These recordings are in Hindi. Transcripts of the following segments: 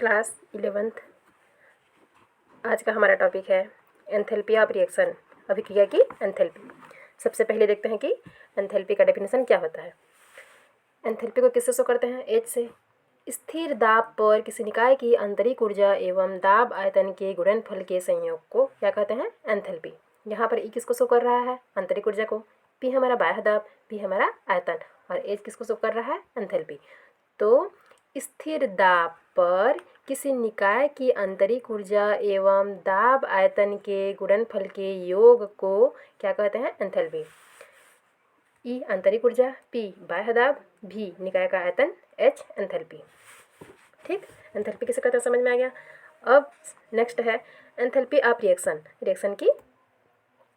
Class 11th। आज का हमारा टॉपिक है एंथैल्पी ऑफ रिएक्शन, अभिक्रिया की एंथैल्पी। सबसे पहले देखते हैं कि एंथैल्पी का डेफिनेशन क्या होता है। एंथैल्पी को किससे शो करते हैं? एच से। स्थिर दाब पर किसी निकाय की आंतरिक ऊर्जा एवं दाब आयतन के गुणनफल के संयोग को क्या कहते हैं? एंथैल्पी। यहाँ पर ई किसको शो कर रहा है? आंतरिक ऊर्जा को। पी हमारा बाह्य दाब, पी हमारा आयतन, और एच किसको शो कर रहा है? एंथैल्पी। तो स्थिर दाब पर किसी निकाय की आंतरिक ऊर्जा एवं दाब आयतन के गुणनफल के योग को क्या कहते हैं? एंथैल्पी। ई आंतरिक ऊर्जा, पी बाह्य दाब, भी निकाय का आयतन, एच एंथैल्पी। ठीक, एंथैल्पी किसे कहते हैं समझ में आ गया। अब नेक्स्ट है एंथैल्पी ऑफ रिएक्शन। रिएक्शन की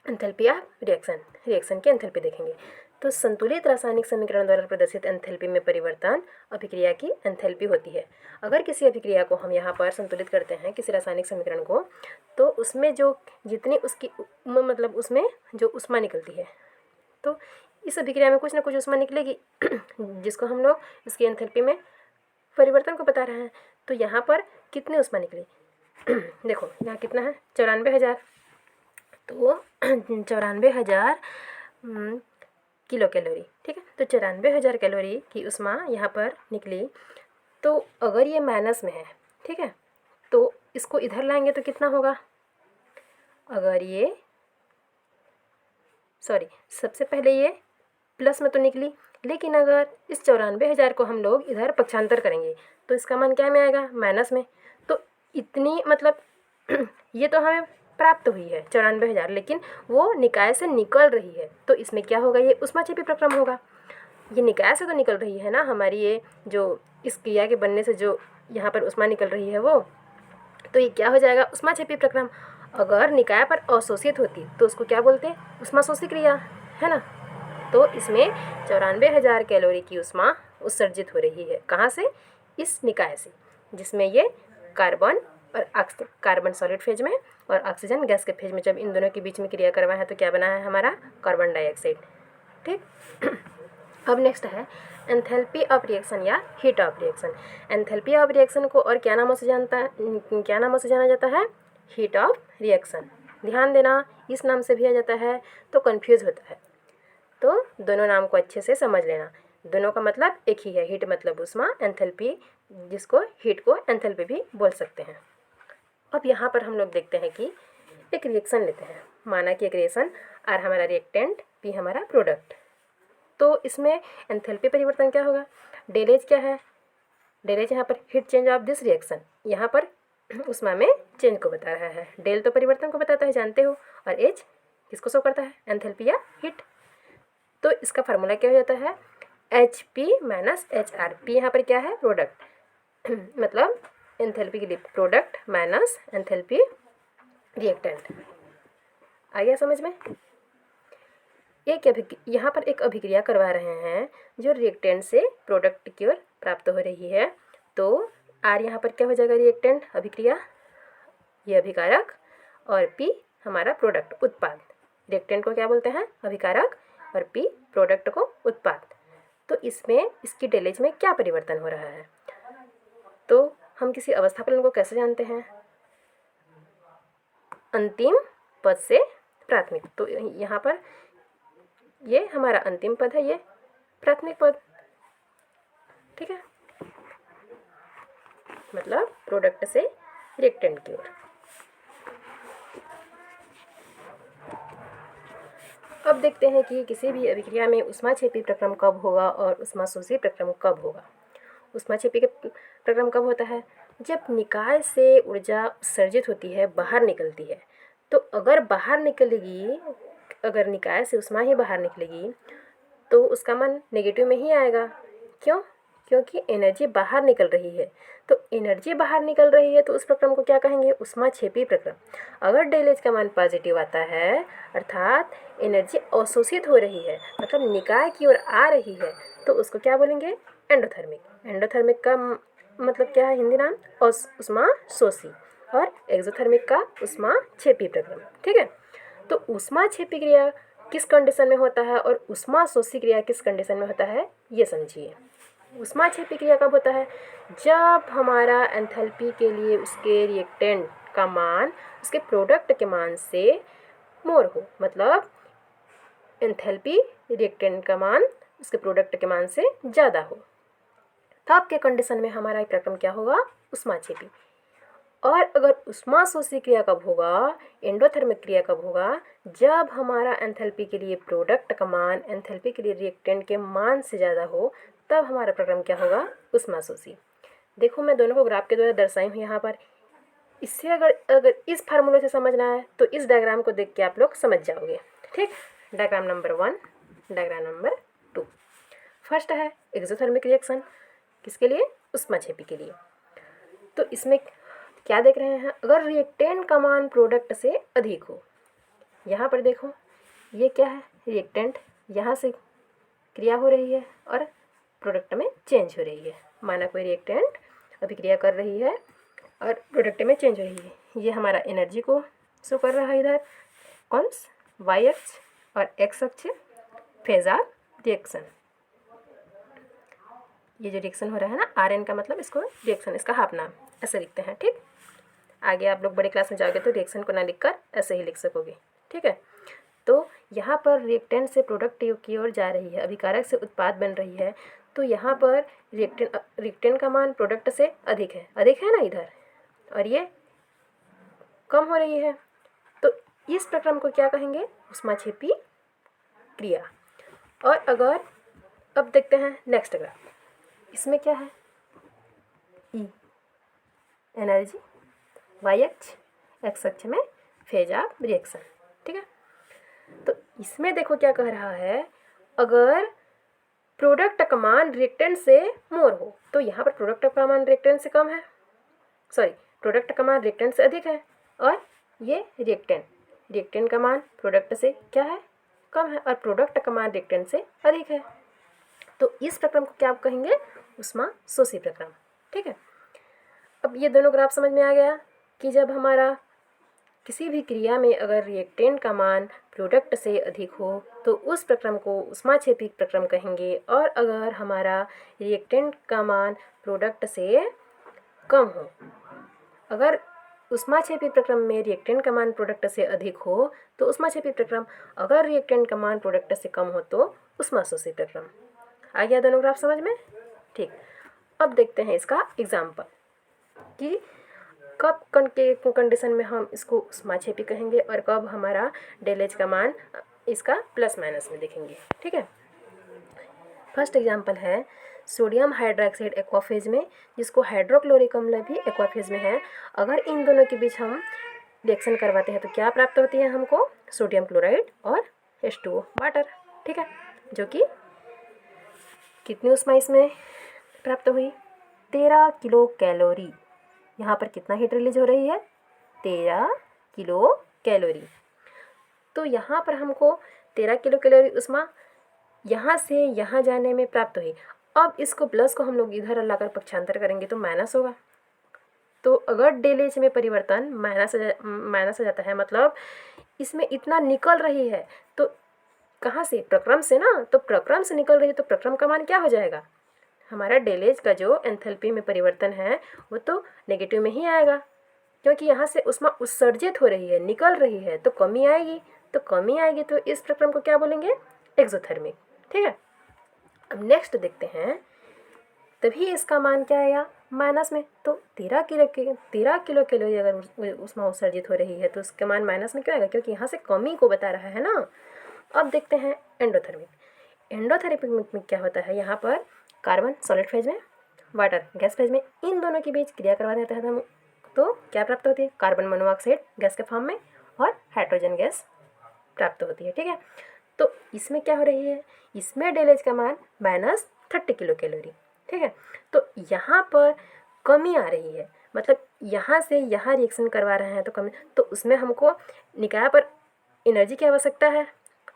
एंथैल्पी ऑफ रिएक्शन, रिएक्शन की एंथैल्पी देखेंगे। तो संतुलित रासायनिक समीकरण द्वारा प्रदर्शित एंथैल्पी में परिवर्तन अभिक्रिया की एंथैल्पी होती है। अगर किसी अभिक्रिया को हम यहाँ पर संतुलित करते हैं, किसी रासायनिक समीकरण को, तो उसमें जो जितनी उसकी मतलब उसमें जो ऊष्मा निकलती है, तो इस अभिक्रिया में कुछ ना कुछ ऊष्मा निकलेगी जिसको हम लोग इसकी एंथैल्पी में परिवर्तन को बता रहे हैं। तो यहाँ पर कितनी ऊष्मा निकली देखो यहाँ कितना है? 94,000। तो 94,000 किलो कैलोरी। ठीक है, तो 94,000 कैलोरी की ऊष्मा यहाँ पर निकली। तो अगर ये माइनस में है, ठीक है, तो इसको इधर लाएंगे तो कितना होगा? अगर ये सबसे पहले ये प्लस में तो निकली, लेकिन अगर इस 94,000 को हम लोग इधर पक्षांतर करेंगे तो इसका मान क्या में आएगा? माइनस में। तो इतनी मतलब ये तो हमें प्राप्त हुई है 94,000, लेकिन वो निकाय से निकल रही है, तो इसमें क्या होगा? ये ऊष्माक्षेपी प्रक्रम होगा। ये निकाय से तो निकल रही है ना हमारी, ये जो इस क्रिया के बनने से जो यहाँ पर ऊष्मा निकल रही है वो, तो ये क्या हो जाएगा? ऊष्माक्षेपी प्रक्रम। अगर निकाय पर अवशोषित होती तो उसको क्या बोलते हैं? ऊष्माशोषी क्रिया, है ना। तो इसमें 94,000 कैलोरी की ऊष्मा उत्सर्जित हो रही है। कहाँ से? इस निकाय से, जिसमें ये कार्बन और कार्बन सॉलिड फेज में और ऑक्सीजन गैस के फेज में जब इन दोनों के बीच में क्रिया करवा है तो क्या बना है हमारा? Carbon dioxide. ठीक अब नेक्स्ट है एंथैल्पी ऑफ रिएक्शन या heat of reaction. Enthalpy of reaction को और क्या नामों से जाना जाता है? Heat of reaction. ध्यान देना, इस नाम से भी आ जाता है तो कंफ्यूज होता है, तो दोनों नाम को अच्छे से समझ लेना। दोनों का मतलब एक ही है। हीट मतलब ऊष्मा, एंथैल्पी जिसको हीट को एंथैल्पी भी बोल सकते हैं। अब यहाँ पर हम लोग देखते हैं कि एक रिएक्शन लेते हैं। माना कि एक रिएक्शन, आर हमारा रिएक्टेंट, पी हमारा प्रोडक्ट। तो इसमें एंथैल्पी परिवर्तन क्या होगा? डेल एच क्या है? डेल एच यहाँ पर heat change of this reaction, यहाँ पर ऊष्मा में चेंज को बता रहा है। डेल तो परिवर्तन को बताता है, जानते हो, और एच किसको शो करता है? एंथैल्पी या हीट। तो इसका फार्मूला क्या हो जाता है? H P minus H R. P यहाँ पर क्या है? प्रोडक्ट मतलब एंथैल्पी के लिए प्रोडक्ट माइनस एंथैल्पी रिएक्टेंट। आ गया समझ में? यहाँ पर एक अभिक्रिया करवा रहे हैं जो रिएक्टेंट से प्रोडक्ट की ओर प्राप्त हो रही है। तो आर यहाँ पर क्या हो जाएगा? रिएक्टेंट, अभिक्रिया, ये अभिकारक, और पी हमारा प्रोडक्ट, उत्पाद। रिएक्टेंट को क्या बोलते हैं? अभिकारक, और पी प्रोडक्ट को उत्पाद। तो इसमें इसकी डेलेज में क्या परिवर्तन हो रहा है? तो हम किसी अवस्था फलन को कैसे जानते हैं? अंतिम पद से प्राथमिक। तो यहाँ पर ये हमारा अंतिम पद है, ये प्राथमिक पद। ठीक है, मतलब प्रोडक्ट से रिएक्टेंट की ओर। अब देखते हैं कि किसी भी अभिक्रिया में ऊष्माक्षेपी प्रक्रम कब होगा और ऊष्माशोषी प्रक्रम कब होगा। ऊष्माक्षेपी के प्रक्रम कब होता है? जब निकाय से ऊर्जा उत्सर्जित होती है, बाहर निकलती है। तो अगर बाहर निकलेगी, अगर निकाय से ऊष्मा ही बाहर निकलेगी तो उसका मान नेगेटिव में ही आएगा। क्यों? क्योंकि एनर्जी बाहर निकल रही है। तो एनर्जी बाहर निकल रही है तो उस प्रक्रम को क्या कहेंगे? ऊष्माक्षेपी प्रक्रम। अगर डेल एच का मान पॉजिटिव आता है, अर्थात एनर्जी अवशोषित हो रही है, मतलब निकाय की ओर आ रही है, तो उसको क्या बोलेंगे? एंडोथर्मिक। एंडोथर्मिक का मतलब क्या है हिंदी नाम? ऊष्माशोषी। और एक्सोथर्मिक का ऊष्माक्षेपी प्रक्रम। ठीक है, तो ऊष्माक्षेपी क्रिया किस कंडीशन में होता है और ऊष्माशोषी क्रिया किस कंडीशन में होता है, ये समझिए। ऊष्माक्षेपी क्रिया कब होता है? जब हमारा एंथैल्पी के लिए उसके रिएक्टेंट का मान उसके प्रोडक्ट के मान से मोर हो, मतलब एंथैल्पी रिएक्टेंट का मान उसके प्रोडक्ट के मान से ज़्यादा हो, तब के कंडीशन में हमारा प्रक्रम क्या होगा? ऊष्माक्षेपी। और अगर ऊष्माशोषी क्रिया कब होगा? एंडोथर्मिक क्रिया कब होगा? जब हमारा एंथैल्पी के लिए प्रोडक्ट का मान एंथैल्पी के लिए रिएक्टेंट के मान से ज़्यादा हो, तब हमारा प्रक्रम क्या होगा? ऊष्माशोषी। देखो मैं दोनों को ग्राफ के द्वारा दर्शाई हूँ यहाँ पर। इससे अगर इस फार्मूले से समझना है तो इस डायग्राम को देख के आप लोग समझ जाओगे। ठीक, diagram number 1, diagram number 2। First है एक्सोथर्मिक रिएक्शन, किसके लिए? ऊष्माक्षेपी के लिए। तो इसमें क्या देख रहे हैं? अगर रिएक्टेंट का मान प्रोडक्ट से अधिक हो, यहाँ पर देखो ये क्या है? रिएक्टेंट, यहाँ से क्रिया हो रही है और प्रोडक्ट में चेंज हो रही है। माना कोई रिएक्टेंट अभिक्रिया कर रही है और प्रोडक्ट में चेंज हो रही है। ये हमारा एनर्जी को शो कर रहा है इधर, कौन? वाई अक्ष, और एक्स अक्ष फेज ऑफ रिएक्शन। ये जो रिएक्शन हो रहा है ना, आर एन का मतलब इसको रिएक्शन, इसका हाफ नाम ऐसे लिखते हैं। ठीक, आगे आप लोग बड़े क्लास में जाओगे तो रिएक्शन को ना लिखकर ऐसे ही लिख सकोगे। ठीक है, तो यहाँ पर रिएक्टेंट से प्रोडक्ट की ओर जा रही है, अभिकारक से उत्पाद बन रही है, तो यहाँ पर रिएक्टेंट का मान प्रोडक्ट से अधिक है ना इधर, और ये कम हो रही है, तो इस प्रक्रम को क्या कहेंगे? ऊष्माक्षेपी क्रिया। और अगर अब देखते हैं नेक्स्ट ग्राफ, इसमें क्या है? ई एनर्जी, वाई अक्ष, एक्स अक्ष में फेज ऑफ रिएक्शन। ठीक है, तो इसमें देखो क्या कह रहा है? अगर प्रोडक्ट का मान रिएक्टेंट से मोर हो, तो यहाँ पर प्रोडक्ट का मान रिएक्टेंट से कम है, सॉरी प्रोडक्ट का मान रिएक्टेंट से अधिक है, और ये रिएक्टेंट का मान प्रोडक्ट से क्या है? कम है, और प्रोडक्ट का मान रिएक्टेंट से अधिक है, तो इस प्रक्रम को क्या आप कहेंगे? ऊष्माशोषी प्रक्रम। ठीक है, अब ये दोनों ग्राफ समझ में आ गया कि जब हमारा किसी भी क्रिया में अगर रिएक्टेंट का मान प्रोडक्ट से अधिक हो तो उस प्रक्रम को ऊष्माक्षेपी प्रक्रम कहेंगे, और अगर हमारा रिएक्टेंट का मान प्रोडक्ट से कम हो, अगर ऊष्माक्षेपी प्रक्रम में रिएक्टेंट का मान प्रोडक्ट से अधिक हो तो ऊष्माक्षेपी प्रक्रम, अगर रिएक्टेंट का मान प्रोडक्ट से कम हो तो ऊष्माशोषी प्रक्रम। आ गया दोनों ग्राफ समझ में? ठीक, अब देखते हैं इसका एग्जाम्पल कि कब के कंडीशन में हम इसको ऊष्माक्षेपी कहेंगे और कब हमारा डेल एच का मान इसका प्लस माइनस में देखेंगे। ठीक है, फर्स्ट एग्जांपल है सोडियम हाइड्रोक्साइड एक्वाफेज में, जिसको हाइड्रोक्लोरिक अम्ल भी एक्वाफेज में है। अगर इन दोनों के बीच हम रिएक्शन करवाते हैं तो क्या प्राप्त होती है हमको? सोडियम क्लोराइड और H2O वाटर। ठीक है, जो कि कितनी ऊष्मा इसमें प्राप्त हुई? 13 किलो कैलोरी। यहाँ पर कितना हीट रिलीज हो रही है? 13 किलो कैलोरी। तो यहाँ पर हमको 13 किलो कैलोरी ऊष्मा यहाँ से यहाँ जाने में प्राप्त हुई। अब इसको प्लस को हम लोग इधर लाकर पक्षांतर करेंगे तो माइनस होगा। तो अगर डेल एच में परिवर्तन माइनस हो जाता है, मतलब इसमें इतना निकल रही है, तो कहाँ से? प्रक्रम से ना, तो प्रक्रम से निकल रही है तो प्रक्रम का मान क्या हो जाएगा? हमारा डेल एच का जो एंथैल्पी में परिवर्तन है वो तो नेगेटिव में ही आएगा, क्योंकि यहाँ से ऊष्मा उत्सर्जित हो रही है, निकल रही है, तो कमी आएगी। तो कमी आएगी तो इस प्रक्रम को क्या बोलेंगे? एक्सोथर्मिक। ठीक है, अब नेक्स्ट देखते हैं, तभी इसका मान क्या आएगा? माइनस में। तो 13 किलो कैलोरी अगर ऊष्मा उत्सर्जित हो रही है तो उसका मान माइनस में क्यों आएगा? क्योंकि यहाँ से कमी को बता रहा है ना। अब देखते हैं एंडोथर्मिक। एंडोथर्मिक में क्या होता है? यहाँ पर कार्बन सॉलिड फेज में, वाटर गैस फेज में, इन दोनों के बीच क्रिया करवा देते हैं हम, तो क्या प्राप्त होती है? कार्बन मोनोऑक्साइड गैस के फॉर्म में और हाइड्रोजन गैस प्राप्त होती है। ठीक है, तो इसमें क्या हो रही है? इसमें डेल एच का मान -30 किलो कैलोरी। ठीक है, तो यहाँ पर कमी आ रही है, मतलब यहाँ से यहाँ रिएक्शन करवा रहे हैं तो कमी, तो उसमें हमको निकाय पर एनर्जी की आवश्यकता है।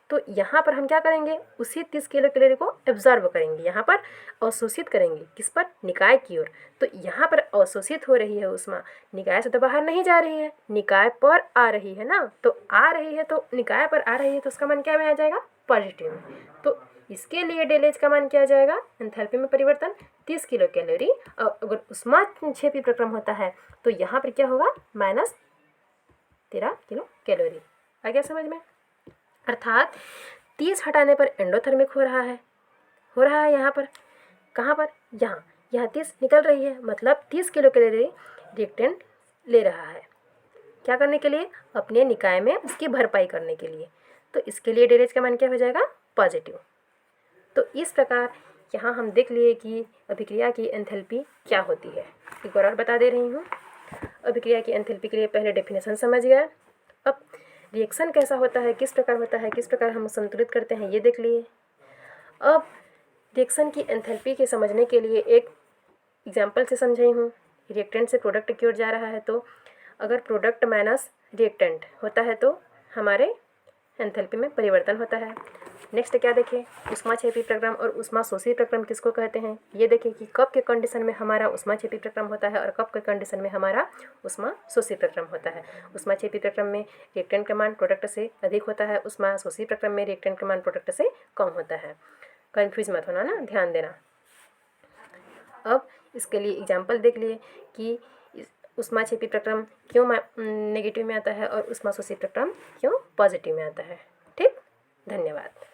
तो यहाँ पर हम क्या करेंगे? उसी 30 किलो कैलोरी को एब्जॉर्ब करेंगे, यहाँ पर अवशोषित करेंगे। किस पर? निकाय की ओर। तो यहाँ पर अवशोषित हो रही है ऊष्मा, निकाय से तो बाहर नहीं जा रही है, निकाय पर आ रही है ना। तो आ रही है तो निकाय पर आ रही है तो उसका मान क्या में आ जाएगा? पॉजिटिव में। तो इसके लिए डेल एच का मान क्या आ जाएगा, एंथैल्पी में परिवर्तन 30 किलो कैलोरी। और अगर ऊष्माक्षेपी प्रक्रम होता है तो यहाँ पर क्या होगा, -13 किलो कैलोरी। आ गया समझ में? अर्थात 30 हटाने पर एंडोथर्मिक हो रहा है यहाँ पर, कहाँ पर, यहाँ 30 निकल रही है, मतलब 30 किलो कैलोरी रिएक्टेंट ले रहा है। क्या करने के लिए, अपने निकाय में उसकी भरपाई करने के लिए। तो इसके लिए डेल एच का मान क्या हो जाएगा, पॉजिटिव। तो इस प्रकार यहाँ हम देख लिए कि अभिक्रिया की एंथैल्पी क्या होती है। एक बार और बता दे रही हूँ। अभिक्रिया की एंथैल्पी के लिए पहले डेफिनेशन समझ गया। अब रिएक्शन कैसा होता है, किस प्रकार होता है, किस प्रकार हम संतुलित करते हैं, ये देख लिए। अब रिएक्शन की एंथैल्पी के समझने के लिए एक एग्जाम्पल से समझाई हूँ। रिएक्टेंट से प्रोडक्ट की ओर जा रहा है, तो अगर प्रोडक्ट माइनस रिएक्टेंट होता है तो हमारे एंथैल्पी में परिवर्तन होता है। नेक्स्ट क्या देखें, ऊष्माक्षेपी प्रक्रम और ऊष्माशोषी प्रक्रम किसको कहते हैं, ये देखें कि कब के कंडीशन में हमारा ऊष्माक्षेपी प्रक्रम होता है और कब के कंडीशन में हमारा ऊष्माशोषी प्रक्रम होता है। ऊष्माक्षेपी प्रक्रम में रिएक्टेंट का मान प्रोडक्ट से अधिक होता है, ऊष्माशोषी प्रक्रम में रिएक्टेंट का मान प्रोडक्ट से कम होता है। कन्फ्यूज मत होना ना, ध्यान देना। अब इसके लिए एग्जाम्पल देख लिए कि ऊष्माक्षेपी प्रक्रम क्यों नेगेटिव में आता है और ऊष्माशोषी प्रक्रम क्यों पॉजिटिव में आता है। ठीक, धन्यवाद।